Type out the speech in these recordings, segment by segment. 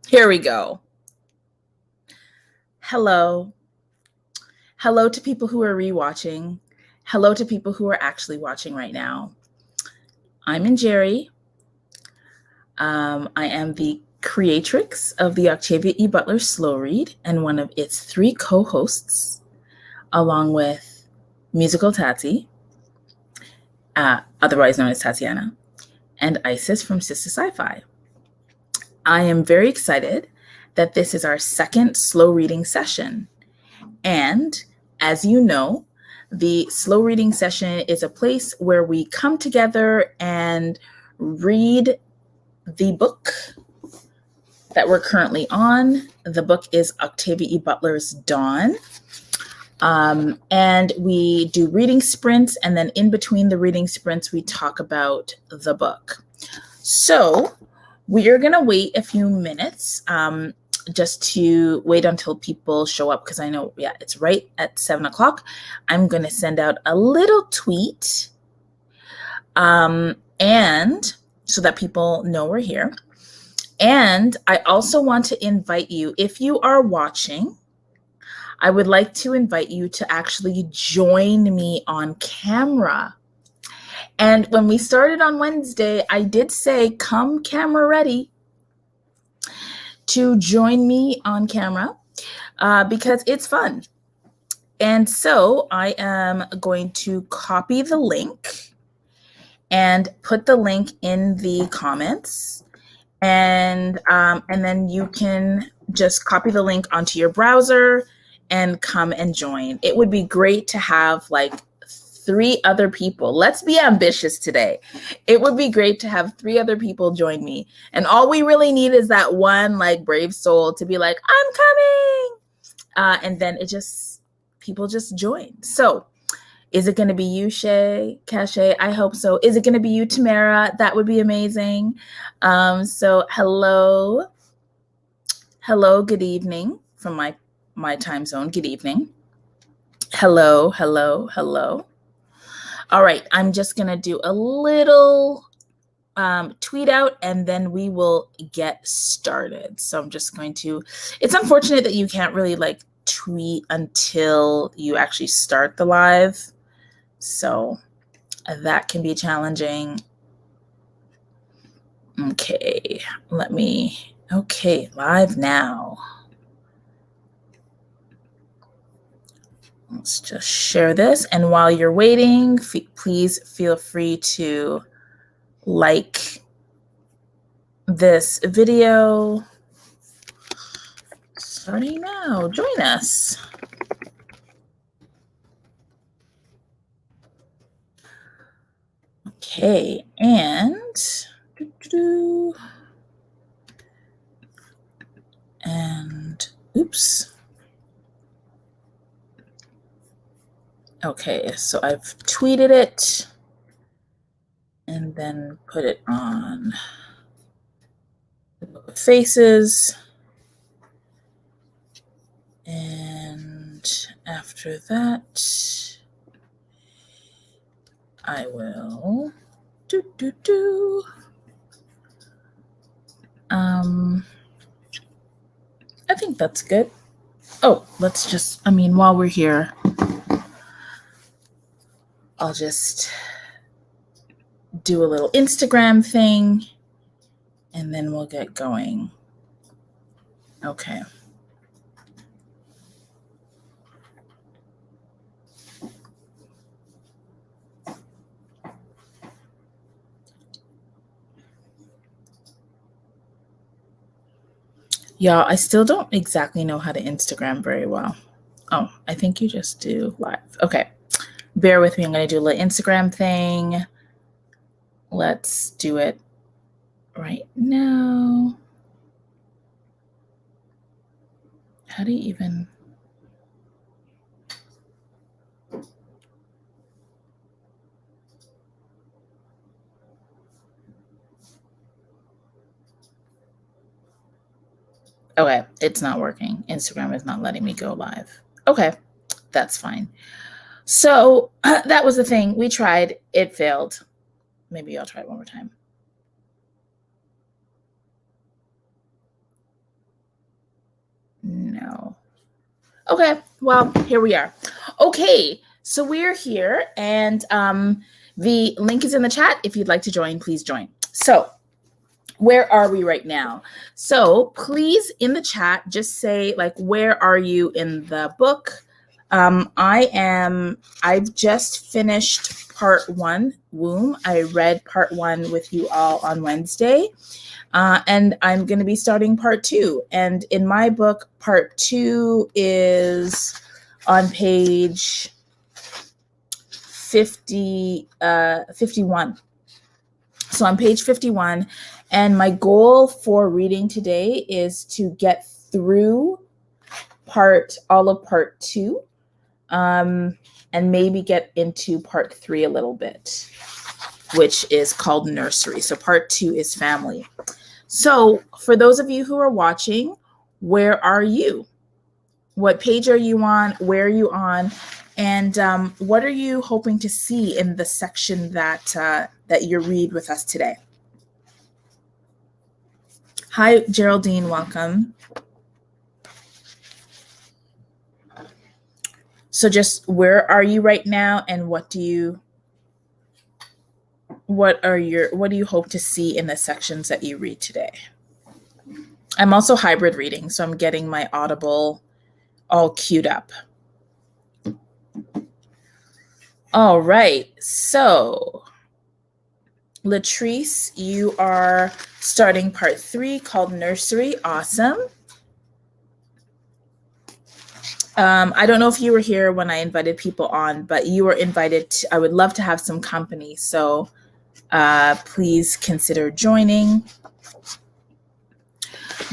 Here we go. Hello. Hello to people who are rewatching. Hello to people who are actually watching right now. I'm Njeri. I am the creatrix of the Octavia E. Butler Slow Read and one of its 3 co-hosts, along with Musical Tati, otherwise known as Tatiana, and Isis from SistahSciFi. I am very excited that this is our second slow reading session. And as you know, the slow reading session is a place where we come together and read the book that we're currently on. The book is Octavia E. Butler's Dawn. And we do reading sprints, and then in between the reading sprints, we talk about the book. So we are going to wait a few minutes just to wait until people show up, because I know, it's right at 7 o'clock. I'm going to send out a little tweet and so that people know we're here. And I also want to invite you, if you are watching, I would like to invite you to actually join me on camera. And when we started on Wednesday, I did say, come camera ready to join me on camera because it's fun. And so I am going to copy the link and put the link in the comments. And then you can just copy the link onto your browser and come and join. It would be great to have like 3 other people. Let's be ambitious today. It would be great to have 3 other people join me. And all we really need is that one like brave soul to be like, I'm coming. And then people just join. So is it going to be you, Shay, Cache? I hope so. Is it going to be you, Tamara? That would be amazing. So hello, good evening from my time zone. Good evening. Hello. All right, I'm just going to do a little tweet out and then we will get started. So I'm just going to, it's unfortunate that you can't really like tweet until you actually start the live. So that can be challenging. Okay, live now. Let's just share this. And while you're waiting, please feel free to like this video. Starting now, join us. Okay, and oops. Okay, so I've tweeted it and then put it on the Book of Faces. And after that, I will I think that's good. Oh, let's just, while we're here, I'll just do a little Instagram thing and then we'll get going. Okay. Y'all, I still don't exactly know how to Instagram very well. Oh, I think you just do live. Okay. Bear with me. I'm going to do a little Instagram thing. Let's do it right now. How do you even... Okay, it's not working. Instagram is not letting me go live. Okay, that's fine. So that was the thing. We tried. It failed. Maybe I'll try it one more time. Okay, well, here we are. Okay, so we're here, and the link is in the chat. If you'd like to join, please join. So, where are we right now? So, please in the chat, just say, like, where are you in the book? I've just finished part 1, Womb. I read part 1 with you all on Wednesday. And I'm going to be starting part 2. And in my book, part 2 is on page 51. So on page 51. And my goal for reading today is to get through all of part 2, and maybe get into part 3 a little bit, which is called Nursery. So part 2 is family. So for those of you who are watching, where are you? What page are you on? Where are you on? And what are you hoping to see in the section that you read with us today? Hi, Geraldine, welcome. So just where are you right now, and what do you hope to see in the sections that you read today? I'm also hybrid reading, so I'm getting my Audible all queued up. All right, so Latrice, you are starting part 3 called Nursery. Awesome. I don't know if you were here when I invited people on, but you were invited I would love to have some company, so please consider joining.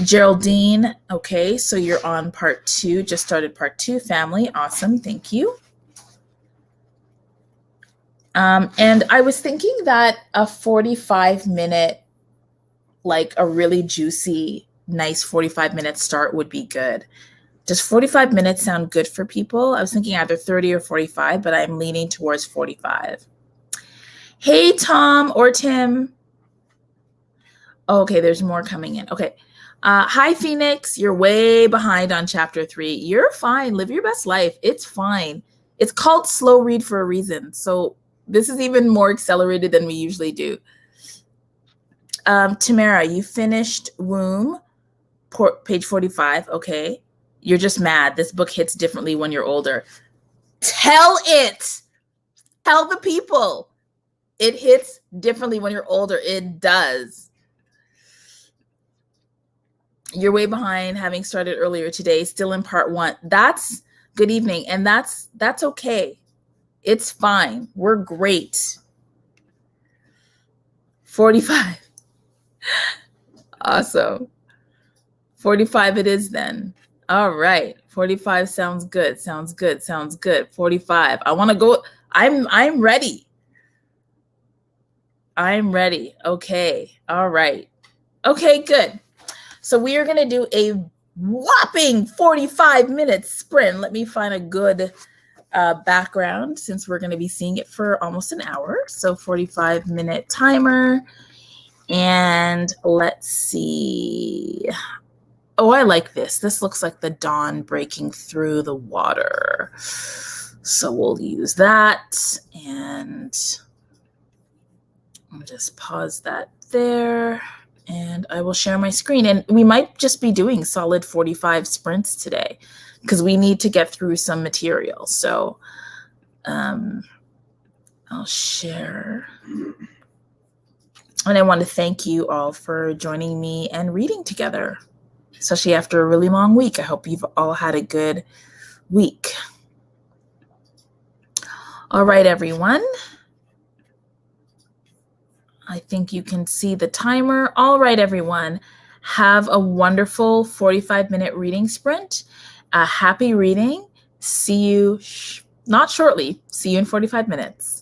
Geraldine, okay, so you're on part 2, just started part 2, family. Awesome, thank you. And I was thinking that a 45-minute, like a really juicy, nice 45-minute start would be good. Does 45 minutes sound good for people? I was thinking either 30 or 45, but I'm leaning towards 45. Hey, Tom or Tim. Okay, there's more coming in. Okay. Hi, Phoenix. You're way behind on chapter 3. You're fine. Live your best life. It's fine. It's called slow read for a reason. So this is even more accelerated than we usually do. Tamara, you finished Womb, page 45. Okay. You're just mad. This book hits differently when you're older. Tell it. Tell the people. It hits differently when you're older. It does. You're way behind, having started earlier today, still in part 1. That's good evening. And that's okay. It's fine. We're great. 45. Awesome. 45 it is then. All right. 45 sounds good. Sounds good. Sounds good. 45. I want to go. I'm ready. I'm ready. Okay. All right. Okay, good. So we are going to do a whopping 45-minute sprint. Let me find a good background, since we're going to be seeing it for almost an hour. So 45-minute timer. And let's see. Oh, I like this. This looks like the dawn breaking through the water. So we'll use that. And I'll just pause that there. And I will share my screen. And we might just be doing solid 45 sprints today, because we need to get through some material. So I'll share. And I want to thank you all for joining me and reading together, especially after a really long week. I hope you've all had a good week. All right, everyone. I think you can see the timer. All right, everyone. Have a wonderful 45-minute reading sprint. Happy reading. See you not shortly. See you in 45 minutes.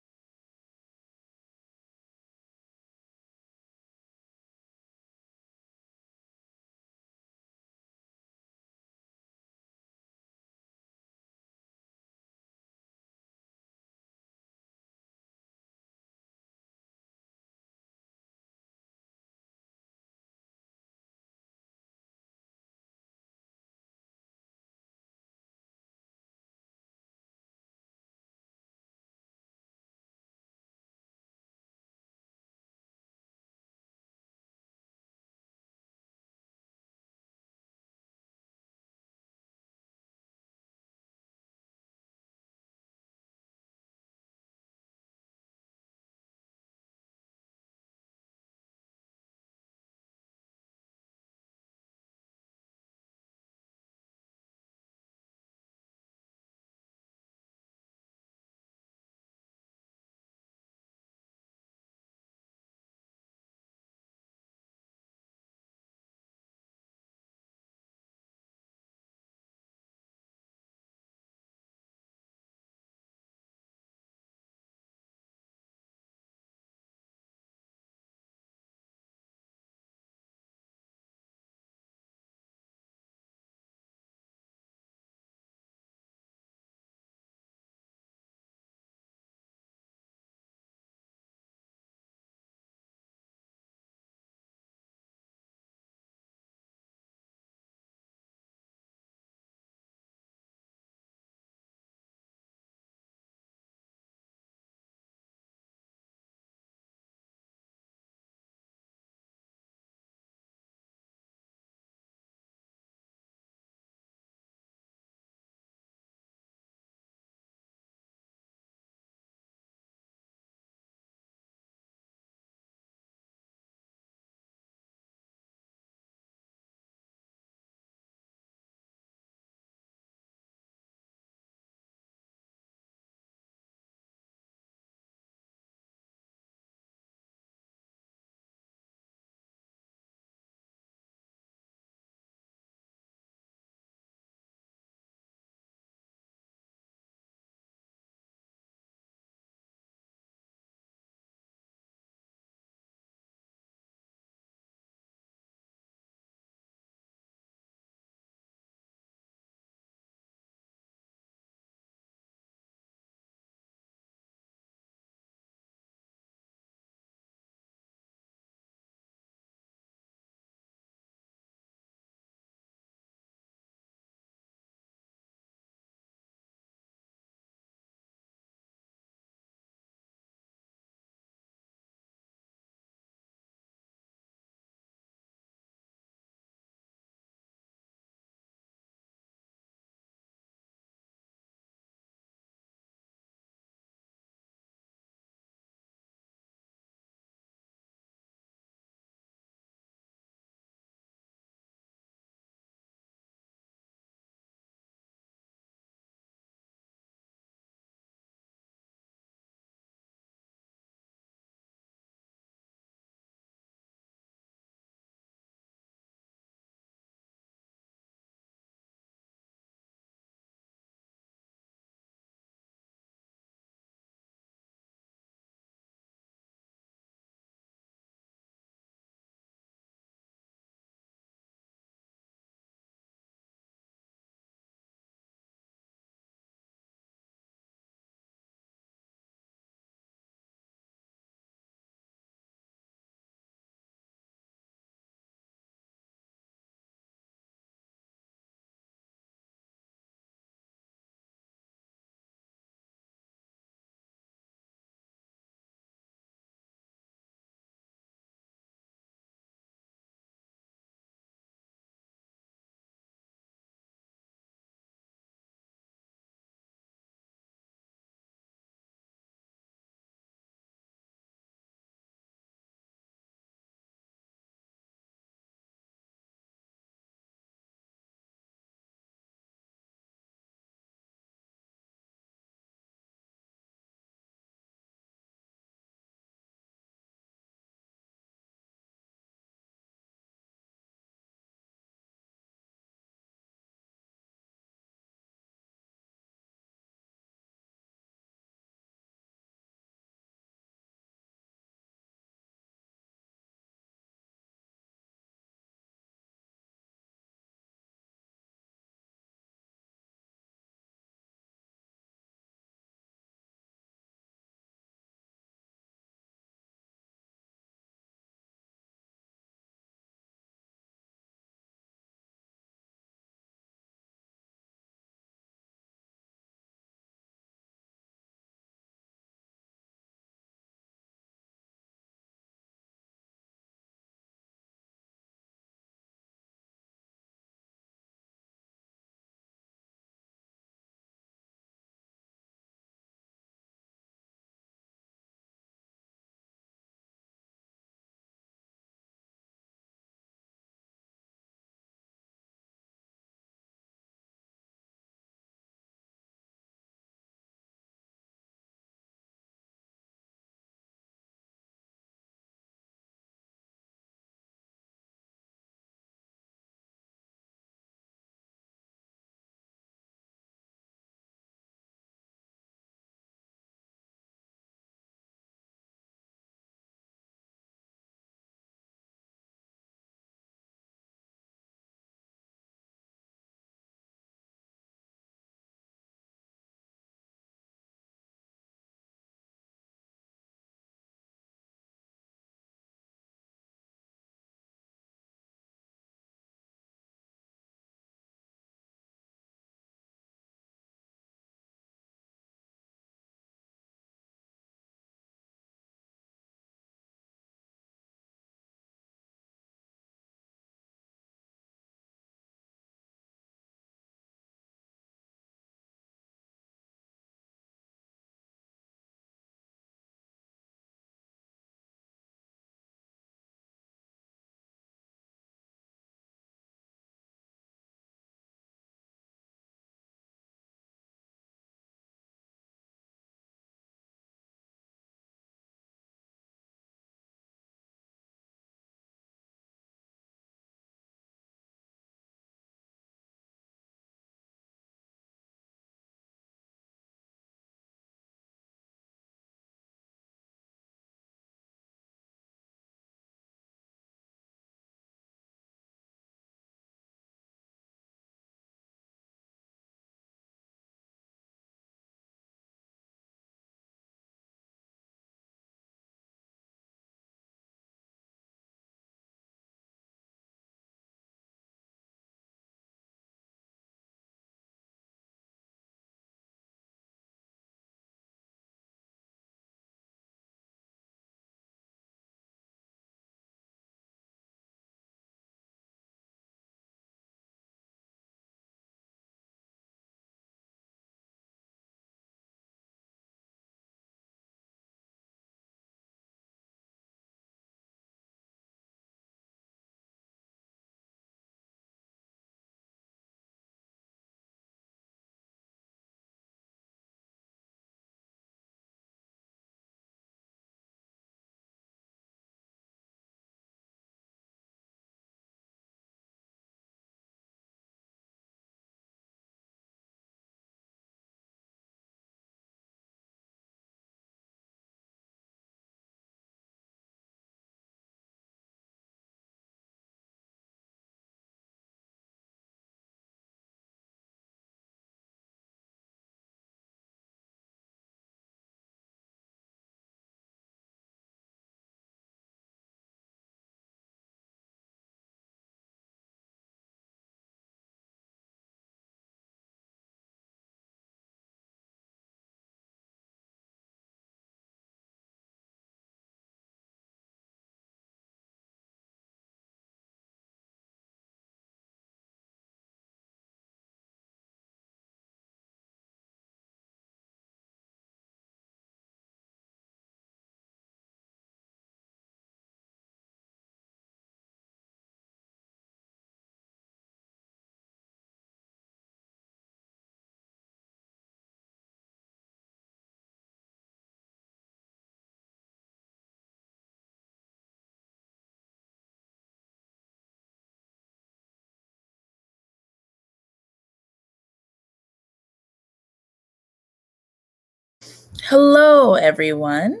Hello, everyone.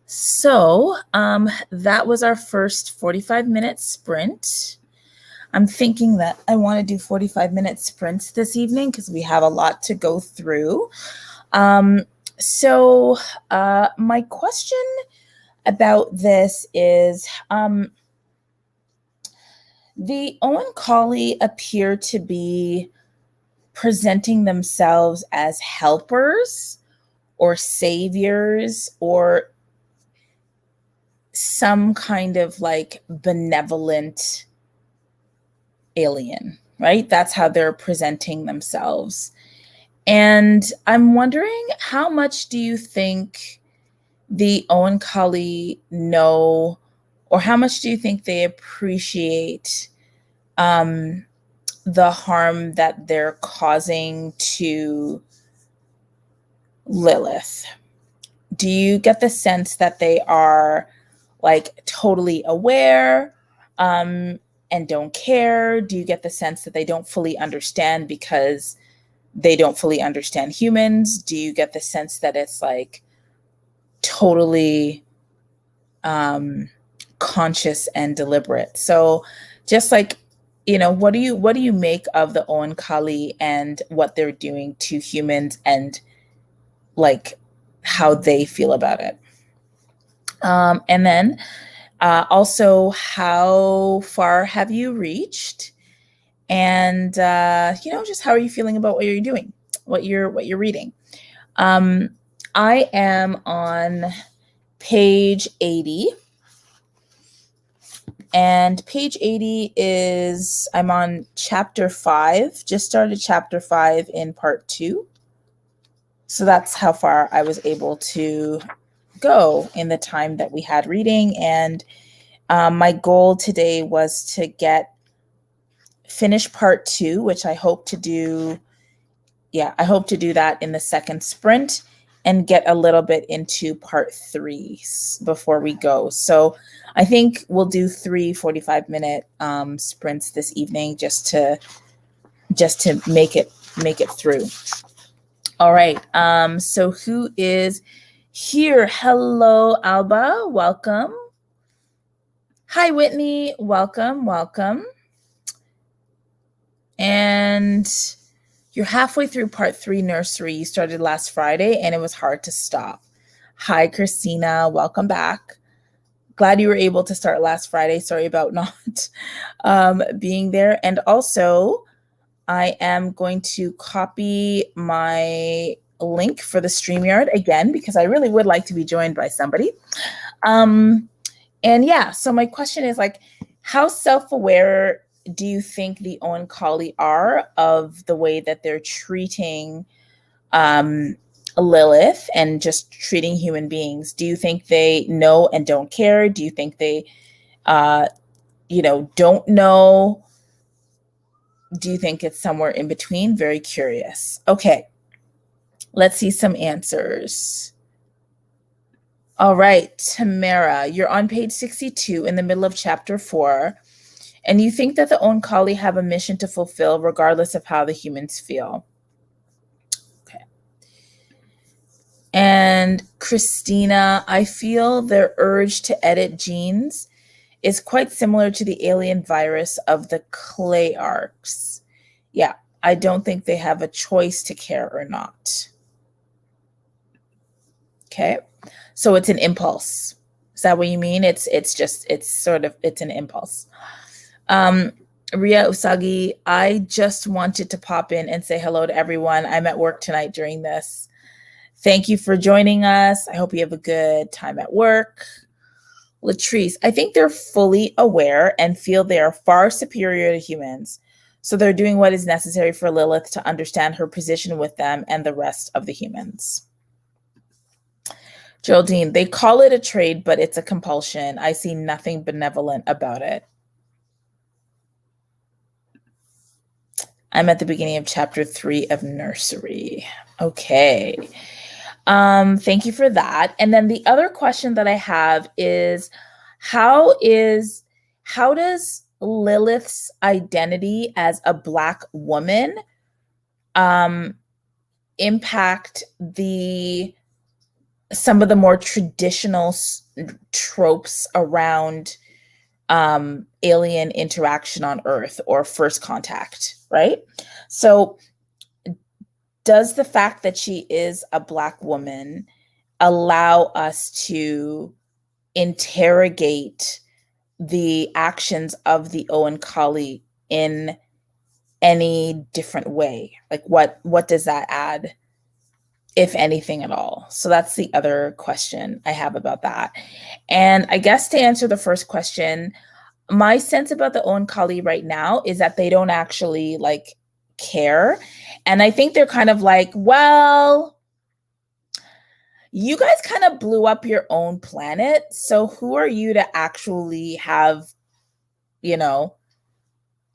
So that was our first 45-minute sprint. I'm thinking that I want to do 45-minute sprints this evening because we have a lot to go through. So my question about this is the Oankali appear to be presenting themselves as helpers or saviors or some kind of like benevolent alien, right? That's how they're presenting themselves. And I'm wondering, how much do you think the Oankali know, or how much do you think they appreciate the harm that they're causing to Lilith? Do you get the sense that they are like totally aware and don't care? Do you get the sense that they don't fully understand because they don't fully understand humans? Do you get the sense that it's like totally conscious and deliberate? So just like, what do you make of the Oankali and what they're doing to humans and like how they feel about it? And then also, how far have you reached? And just how are you feeling about what you're doing, what you're reading? I am on page 80. And page 80 is, I'm on chapter 5, just started chapter 5 in part 2. So that's how far I was able to go in the time that we had reading. And my goal today was to finish part 2, which I hope to do. Yeah, I hope to do that in the second sprint and get a little bit into part 3 before we go. So I think we'll do 3 45-minute sprints this evening just to make it through. All right. So who is here? Hello, Alba. Welcome. Hi, Whitney. Welcome. And you're halfway through part 3 nursery. You started last Friday and it was hard to stop. Hi, Christina. Welcome back. Glad you were able to start last Friday. Sorry about not being there. And also, I am going to copy my link for the StreamYard again, because I really would like to be joined by somebody. And yeah, so my question is like, how self-aware do you think the Oankali are of the way that they're treating Lilith and just treating human beings? Do you think they know and don't care? Do you think they, don't know? Do you think it's somewhere in between? Very curious. Okay, let's see some answers. All right, Tamara, you're on page 62 in the middle of chapter 4. And you think that the Oankali have a mission to fulfill regardless of how the humans feel. Okay. And Christina, I feel their urge to edit genes is quite similar to the alien virus of the clay arcs. Yeah, I don't think they have a choice to care or not. Okay, so it's an impulse. Is that what you mean? It's an impulse. Ria Usagi, I just wanted to pop in and say hello to everyone. I'm at work tonight during this. Thank you for joining us. I hope you have a good time at work. Latrice, I think they're fully aware and feel they are far superior to humans. So they're doing what is necessary for Lilith to understand her position with them and the rest of the humans. Geraldine, they call it a trade, but it's a compulsion. I see nothing benevolent about it. I'm at the beginning of chapter 3 of Nursery. Okay. Thank you for that. And then the other question that I have is, how does Lilith's identity as a Black woman impact some of the more traditional tropes around alien interaction on Earth or first contact, right? So does the fact that she is a Black woman allow us to interrogate the actions of the Oankali in any different way? Like what does that add, if anything at all? So that's the other question I have about that. And I guess to answer the first question, my sense about the Oankali right now is that they don't actually like care. And I think they're kind of like, well, you guys kind of blew up your own planet. So who are you to actually have, you know,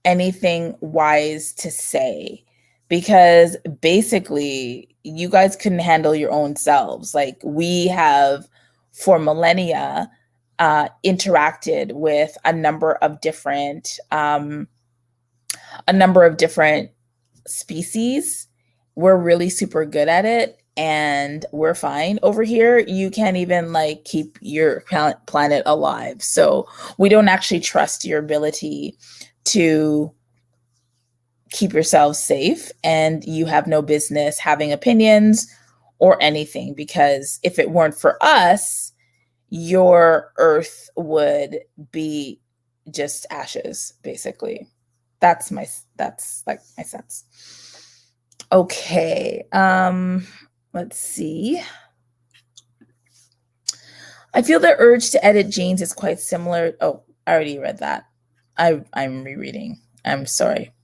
anything wise to say? Because basically you guys couldn't handle your own selves. Like, we have for millennia interacted with a number of different species. We're really super good at it and we're fine over here. You can't even like keep your planet alive. So we don't actually trust your ability to keep yourselves safe, and you have no business having opinions or anything, because if it weren't for us, your Earth would be just ashes, basically. That's like my sense. Okay, let's see. I feel the urge to edit genes is quite similar. Oh, I already read that. I'm rereading. I'm sorry.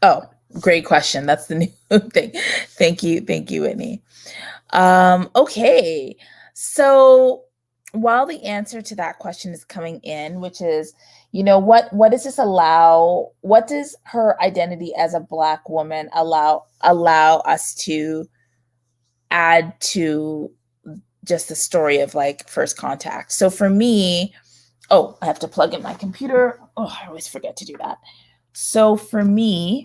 Oh, great question. That's the new thing. Thank you, Whitney. Okay, so while the answer to that question is coming in, which is, you know, what does this allow? What does her identity as a Black woman allow us to add to just the story of like first contact? So for me, oh, I have to plug in my computer. Oh, I always forget to do that. So for me,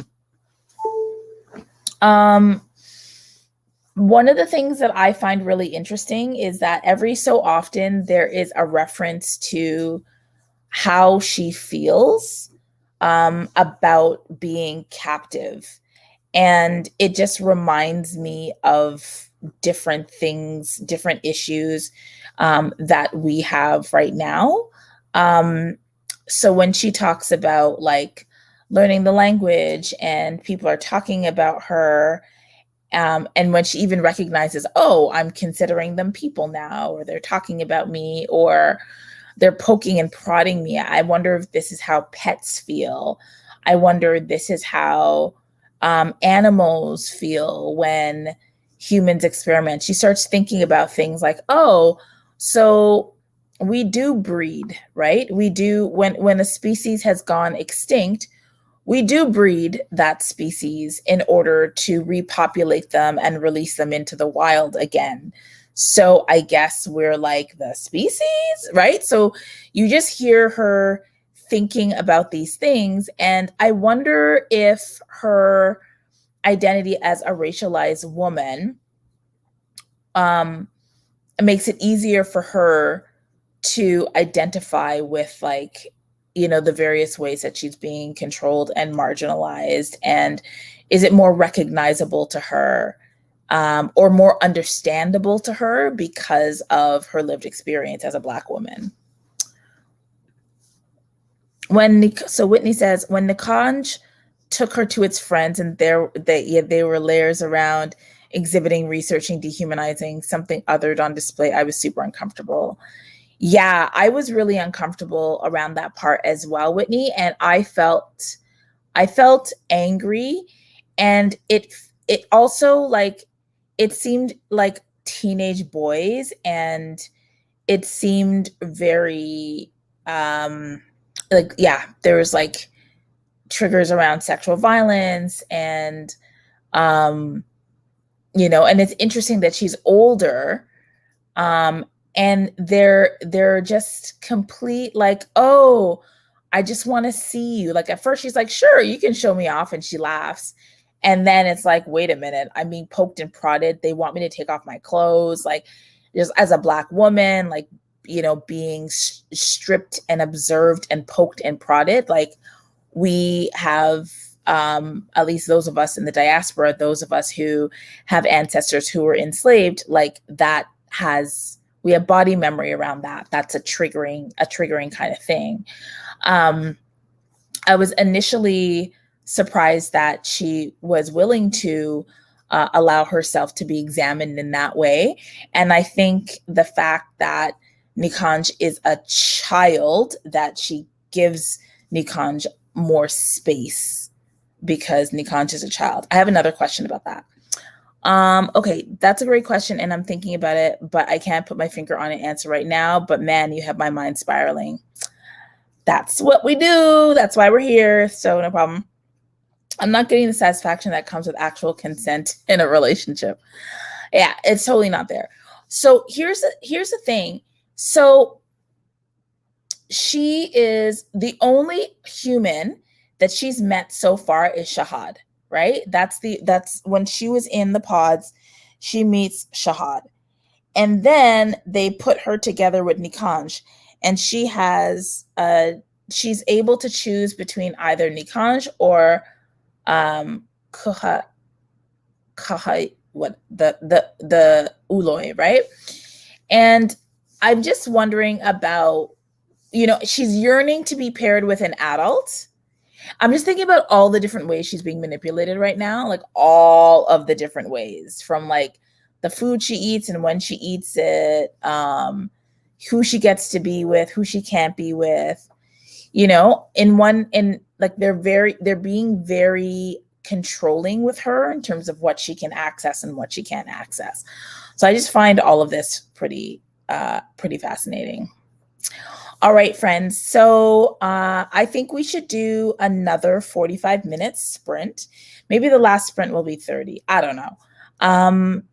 one of the things that I find really interesting is that every so often there is a reference to how she feels about being captive. And it just reminds me of different things, different issues that we have right now. So when she talks about like learning the language and people are talking about her, and when she even recognizes, oh, I'm considering them people now, or they're talking about me, or they're poking and prodding me. I wonder if this is how pets feel. I wonder if this is how animals feel when humans experiment. She starts thinking about things like, oh, so we do breed, right? We do, when a species has gone extinct, we do breed that species in order to repopulate them and release them into the wild again. So I guess we're like the species, right? So you just hear her thinking about these things. And I wonder if her identity as a racialized woman makes it easier for her to identify with, like, you know, the various ways that she's being controlled and marginalized. And is it more recognizable to her or more understandable to her because of her lived experience as a Black woman? So Whitney says, when Nikanj took her to its friends and they were layers around exhibiting, researching, dehumanizing, something othered on display, I was super uncomfortable. Yeah, I was really uncomfortable around that part as well, Whitney. And I felt angry. And it also, like, it seemed like teenage boys, and it seemed very like, yeah, there was like triggers around sexual violence and you know, and it's interesting that she's older and they're just complete like, oh, I just want to see you. Like, at first she's like, sure, you can show me off, and she laughs. And then it's like, wait a minute, I'm being poked and prodded. They want me to take off my clothes. Like, just as a Black woman, like, being stripped and observed and poked and prodded. Like, we have, at least those of us in the diaspora, those of us who have ancestors who were enslaved, like we have body memory around that. That's a triggering kind of thing. I was initially surprised that she was willing to allow herself to be examined in that way. And I think the fact that Nikanj is a child, that she gives Nikanj more space because Nikanj is a child. I have another question about that. Okay, that's a great question, and I'm thinking about it, but I can't put my finger on an answer right now. But man, you have my mind spiraling. That's what we do. That's why we're here. So no problem. I'm not getting the satisfaction that comes with actual consent in a relationship. Yeah, it's totally not there. So here's the thing. So she is the only human that she's met so far is Shahad, right? That's when she was in the pods, she meets Shahad. And then they put her together with Nikanj, and she's able to choose between either Nikanj or the Uloi, right? And I'm just wondering about, she's yearning to be paired with an adult. I'm just thinking about all the different ways she's being manipulated right now, like all of the different ways, from like the food she eats and when she eats it, who she gets to be with, who she can't be with, they're being very controlling with her in terms of what she can access and what she can't access. So I just find all of this pretty fascinating. All right, friends. So I think we should do another 45-minute sprint. Maybe the last sprint will be 30. I don't know.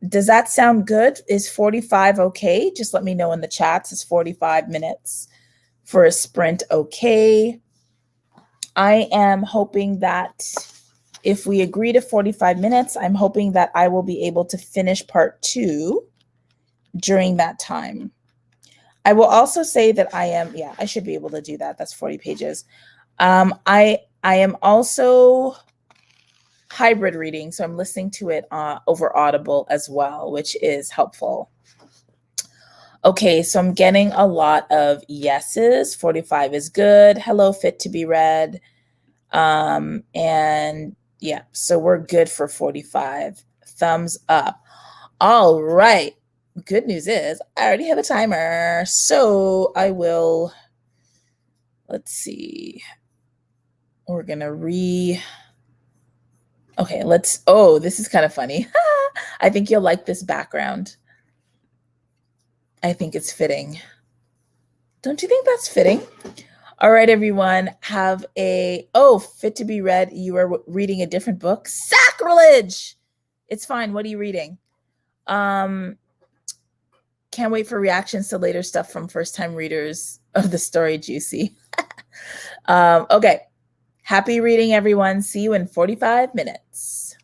Does that sound good? Is 45 okay? Just let me know in the chats. Is 45 minutes for a sprint okay? I am hoping that if we agree to 45 minutes, I'm hoping that I will be able to finish part 2 during that time. I will also say that I should be able to do that. That's 40 pages. I am also hybrid reading, so I'm listening to it over Audible as well, which is helpful. Okay, so I'm getting a lot of yeses. 45 is good. Hello, fit to be read. And yeah, so we're good for 45. Thumbs up. All right. Good news is I already have a timer. So I will, let's see. We're going to okay, this is kind of funny. I think you'll like this background. I think it's fitting. Don't you think that's fitting? All right, everyone, fit to be read. You are reading a different book. Sacrilege! It's fine. What are you reading? Can't wait for reactions to later stuff from first-time readers of the story, Juicy. Okay. Happy reading, everyone. See you in 45 minutes.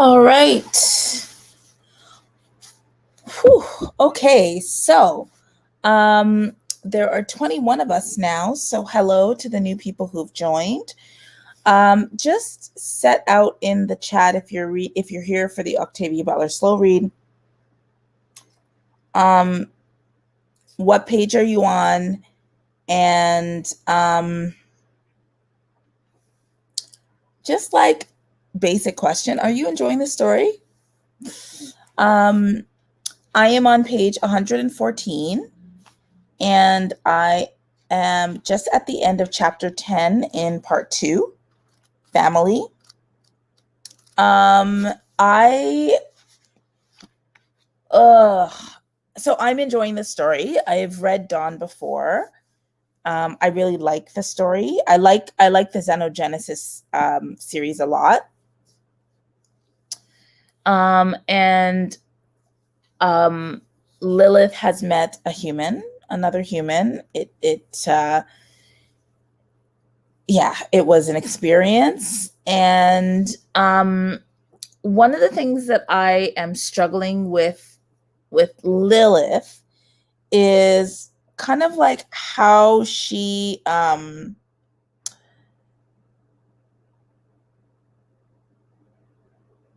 All right. Whew. Okay, so there are 21 of us now. So hello to the new people who've joined. Just set out in the chat if you're here for the Octavia Butler slow read. What page are you on? And just like basic question, are you enjoying the story? I am on page 114, and I am just at the end of chapter 10 in part 2, family. So I'm enjoying the story. I've read Dawn before. I really like the story. I like the Xenogenesis series a lot. And Lilith has met another human. It was an experience. And one of the things that I am struggling with Lilith is kind of like how she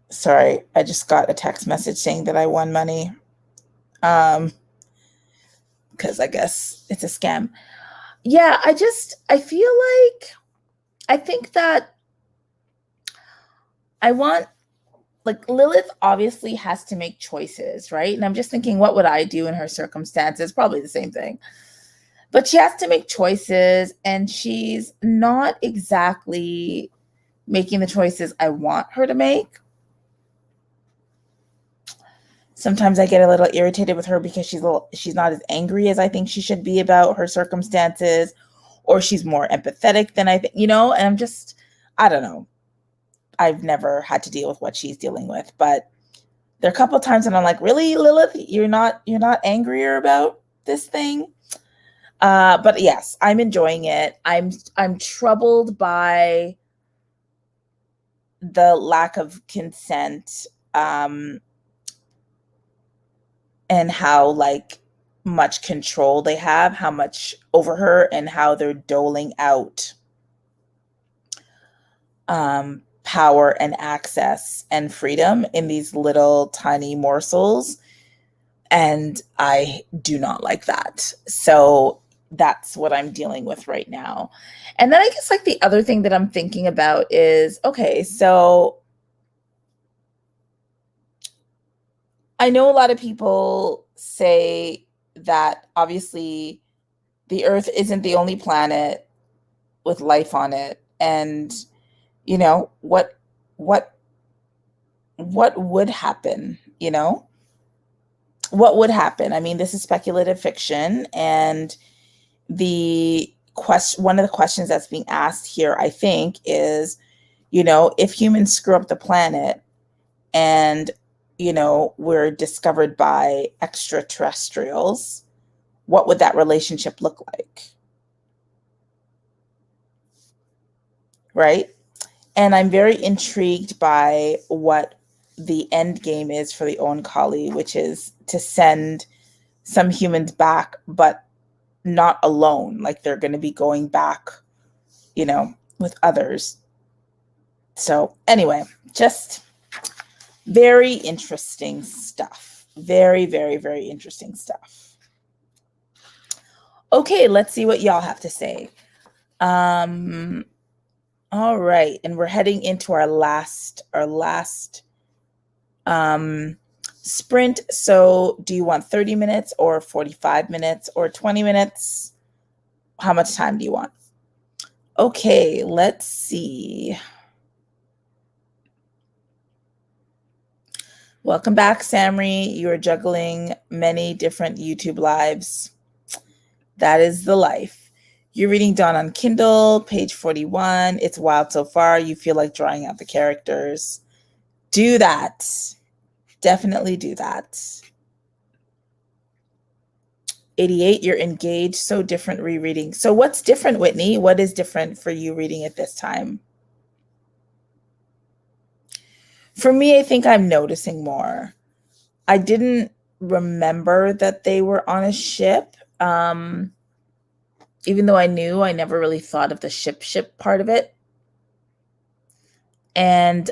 sorry, I just got a text message saying that I won money. Because I guess it's a scam. Yeah, I feel like I think that I want, like, Lilith obviously has to make choices, right? And I'm just thinking, what would I do in her circumstances? Probably the same thing. But she has to make choices, and she's not exactly making the choices I want her to make. Sometimes I get a little irritated with her because she's not as angry as I think she should be about her circumstances, or she's more empathetic than I think, and I'm just, I don't know. I've never had to deal with what she's dealing with, but there are a couple of times when I'm like, really, Lilith, you're not angrier about this thing? But yes, I'm enjoying it. I'm troubled by the lack of consent, and how like much control they have, how much over her, and how they're doling out power and access and freedom in these little tiny morsels. And I do not like that. So that's what I'm dealing with right now. And then I guess like the other thing that I'm thinking about is, okay, so I know a lot of people say that obviously the Earth isn't the only planet with life on it. And, what would happen, What would happen? I mean, this is speculative fiction, and one of the questions that's being asked here, I think, is, if humans screw up the planet and, we're discovered by extraterrestrials, what would that relationship look like? Right? And I'm very intrigued by what the end game is for the Oankali, which is to send some humans back, but not alone. Like they're going to be going back, with others. So anyway, just very interesting stuff. Very, very, very interesting stuff. Okay, let's see what y'all have to say. All right, and we're heading into our last sprint. So do you want 30 minutes or 45 minutes or 20 minutes? How much time do you want? Okay, let's see. Welcome back, Samri. You are juggling many different YouTube lives. That is the life. You're reading Dawn on Kindle, page 41. It's wild so far. You feel like drawing out the characters. Do that. Definitely do that. 88, you're engaged. So different rereading. So what's different, Whitney? What is different for you reading it this time? For me, I think I'm noticing more. I didn't remember that they were on a ship. Even though I knew, I never really thought of the ship part of it. And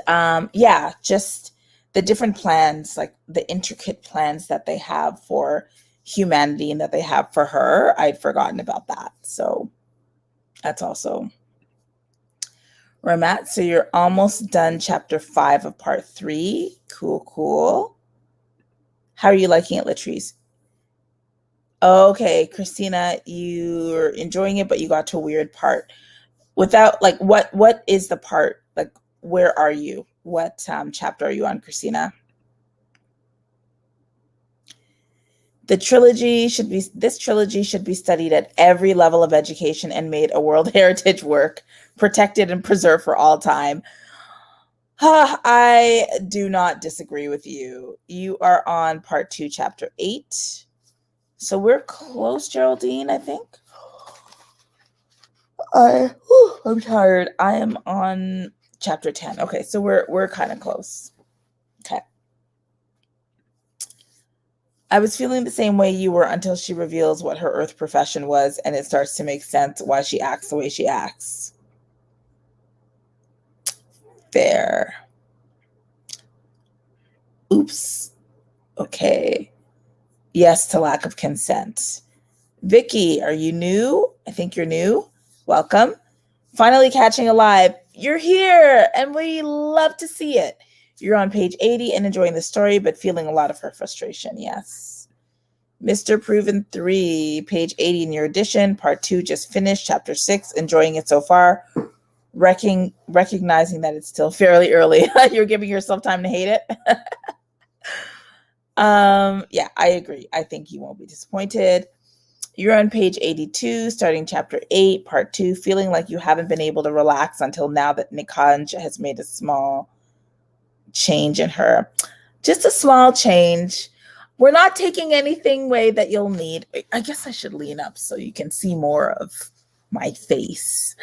yeah, just the different plans, like the intricate plans that they have for humanity and that they have for her. I'd forgotten about that. So that's also where I'm at. So you're almost done chapter 5 of part 3. Cool, cool. How are you liking it, Latrice? Okay, Christina, you're enjoying it, but you got to a weird part. Without, like, what is the part? Like, where are you? What chapter are you on, Christina? This trilogy should be studied at every level of education and made a World Heritage work, protected and preserved for all time. I do not disagree with you. You are on part 2, chapter 8. So we're close, Geraldine, I think. I'm tired. I am on chapter 10. Okay, so we're kind of close. Okay. I was feeling the same way you were until she reveals what her Earth profession was, and it starts to make sense why she acts the way she acts. Fair. Oops. Okay. Yes to lack of consent. Vicky, are you new? I think you're new. Welcome. Finally catching a live. You're here, and we love to see it. You're on page 80 and enjoying the story, but feeling a lot of her frustration. Yes. Mr. Proven 3, page 80 in your edition. Part 2 just finished. Chapter 6, enjoying it so far. Recognizing that it's still fairly early. You're giving yourself time to hate it. Yeah, I agree. I think you won't be disappointed. You're on page 82, starting chapter 8, part 2, feeling like you haven't been able to relax until now that Nikanj has made a small change in her. Just a small change. We're not taking anything away that you'll need. I guess I should lean up so you can see more of my face.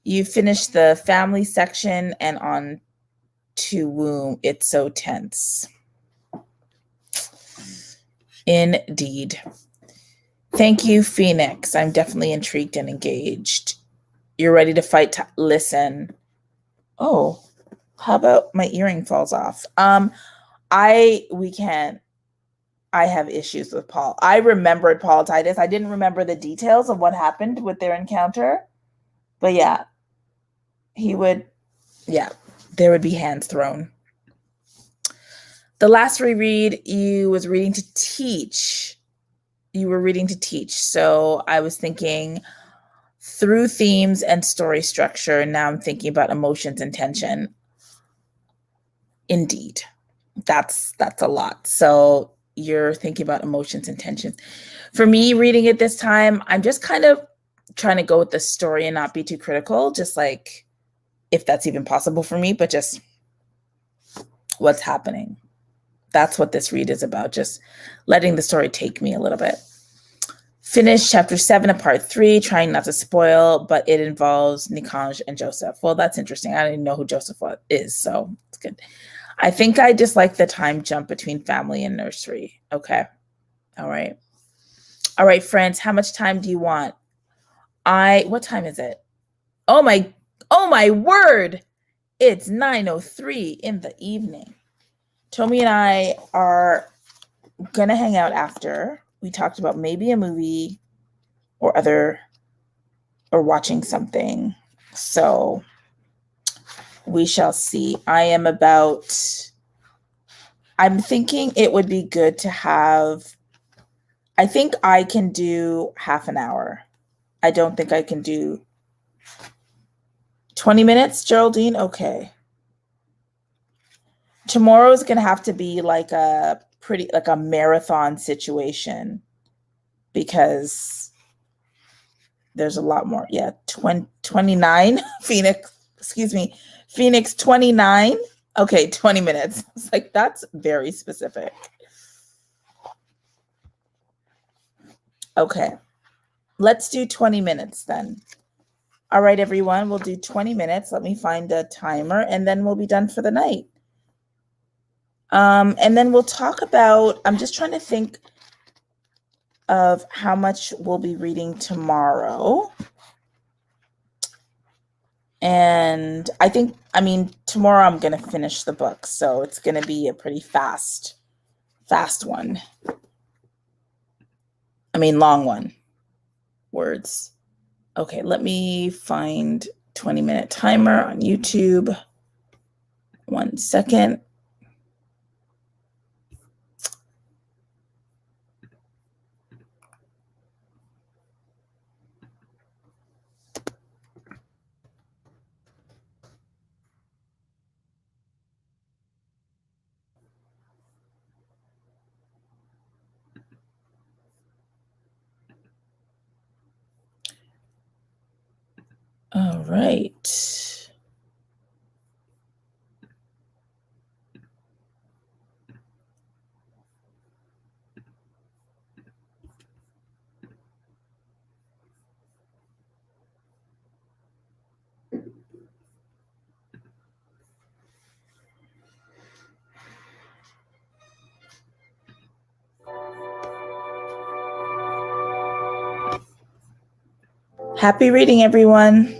You finished the family section and on to womb. It's so tense. Indeed. Thank you, Phoenix. I'm definitely intrigued and engaged. You're ready to fight. Listen. Oh, how about my earring falls off? We can't. I have issues with Paul. I remembered Paul Titus. I didn't remember the details of what happened with their encounter. But yeah, there would be hands thrown. The last reread, you was reading to teach. You were reading to teach. So I was thinking through themes and story structure. And now I'm thinking about emotions and tension. Indeed. That's a lot. So you're thinking about emotions and tension. For me, reading it this time, I'm just kind of trying to go with the story and not be too critical, just like if that's even possible for me, but just what's happening. That's what this read is about, just letting the story take me a little bit. Finish chapter 7 of part 3, trying not to spoil, but it involves Nikanj and Joseph. Well, that's interesting. I don't even know who Joseph is, so it's good. I think I just like the time jump between family and nursery. Okay. All right. All right, friends, how much time do you want? What time is it? Oh my word. It's 9:03 in the evening. Tommy and I are gonna hang out after. We talked about maybe a movie or watching something. So we shall see. I'm thinking it would be good to have, I think I can do half an hour. I don't think I can do 20 minutes, Geraldine? Okay. Tomorrow is going to have to be like a marathon situation because there's a lot more. Yeah, 29 Phoenix 29. Okay, 20 minutes. It's like, that's very specific. Okay, let's do 20 minutes then. All right, everyone, we'll do 20 minutes. Let me find a timer and then we'll be done for the night. And then we'll talk about, I'm just trying to think of how much we'll be reading tomorrow. And I mean, tomorrow I'm going to finish the book. So it's going to be a pretty fast one. I mean, long one. Words. Okay, let me find 20-minute timer on YouTube. 1 second. All right. Happy reading, everyone.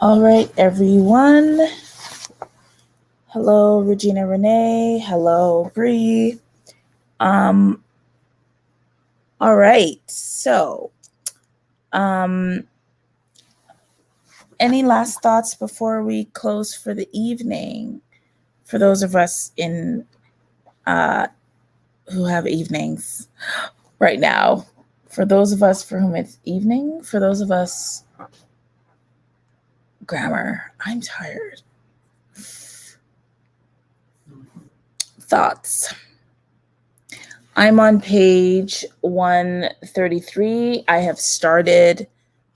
All right, everyone. Hello, Regina Renee. Hello, Bree. All right. So, any last thoughts before we close for the evening? For those of us in who have evenings right now, for those of us for whom it's evening, for those of us grammar, I'm tired. Thoughts. I'm on page 133. I have started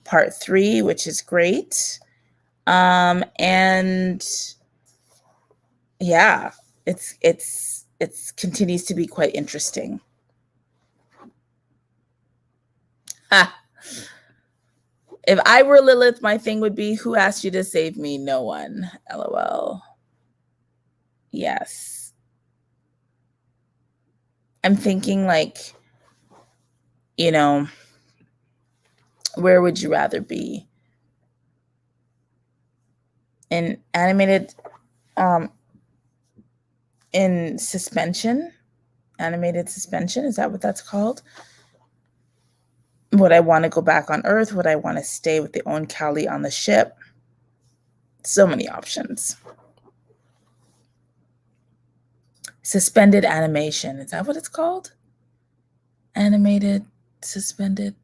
part 3, which is great. And yeah, it's continues to be quite interesting. If I were Lilith, my thing would be, who asked you to save me? No one. LOL. Yes. I'm thinking like, you know, where would you rather be? In animated, in suspension? Animated suspension? Is that what that's called? Would I want to go back on Earth? Would I want to stay with the Oankali on the ship? So many options. Suspended animation. Is that what it's called? Animated, suspended.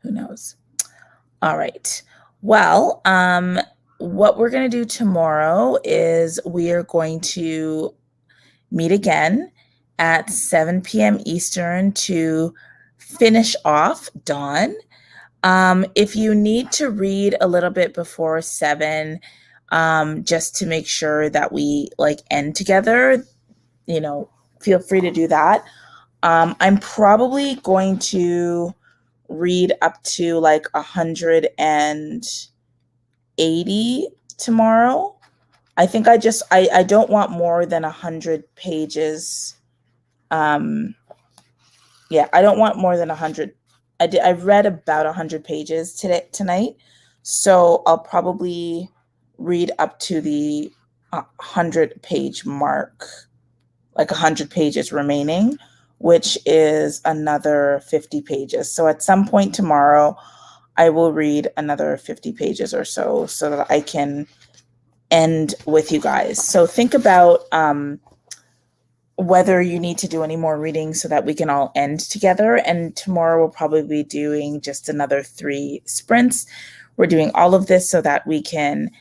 Who knows? All right. Well, what we're going to do tomorrow is we are going to meet again at 7 p.m. Eastern to finish off Dawn. If you need to read a little bit before 7, just to make sure that we like end together, you know, feel free to do that. I'm probably going to read up to like 180 tomorrow. I think I don't want more than 100 pages. Yeah, I don't want more than 100. I've read about 100 pages tonight, so I'll probably read up to the 100-page mark, like 100 pages remaining, which is another 50 pages. So at some point tomorrow, I will read another 50 pages or so that I can end with you guys. So think about whether you need to do any more reading so that we can all end together. And tomorrow we'll probably be doing just another 3 sprints. We're doing all of this so that we can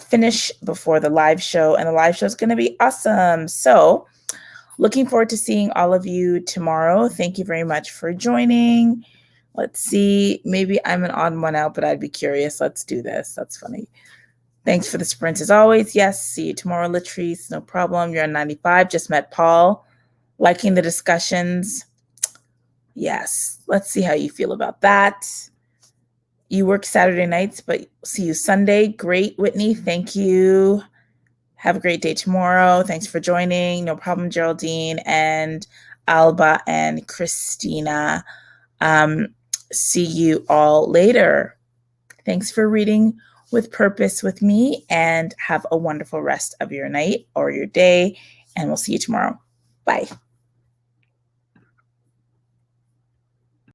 finish before the live show. And the live show is going to be awesome. So looking forward to seeing all of you tomorrow. Thank you very much for joining. Let's see. Maybe I'm an odd one out, but I'd be curious. Let's do this. That's funny. Thanks for the sprint as always. Yes, see you tomorrow, Latrice. No problem. You're on 95. Just met Paul. Liking the discussions. Yes. Let's see how you feel about that. You work Saturday nights, but see you Sunday. Great, Whitney. Thank you. Have a great day tomorrow. Thanks for joining. No problem, Geraldine and Alba and Christina. See you all later. Thanks for reading with purpose with me, and have a wonderful rest of your night or your day, and we'll see you tomorrow. Bye.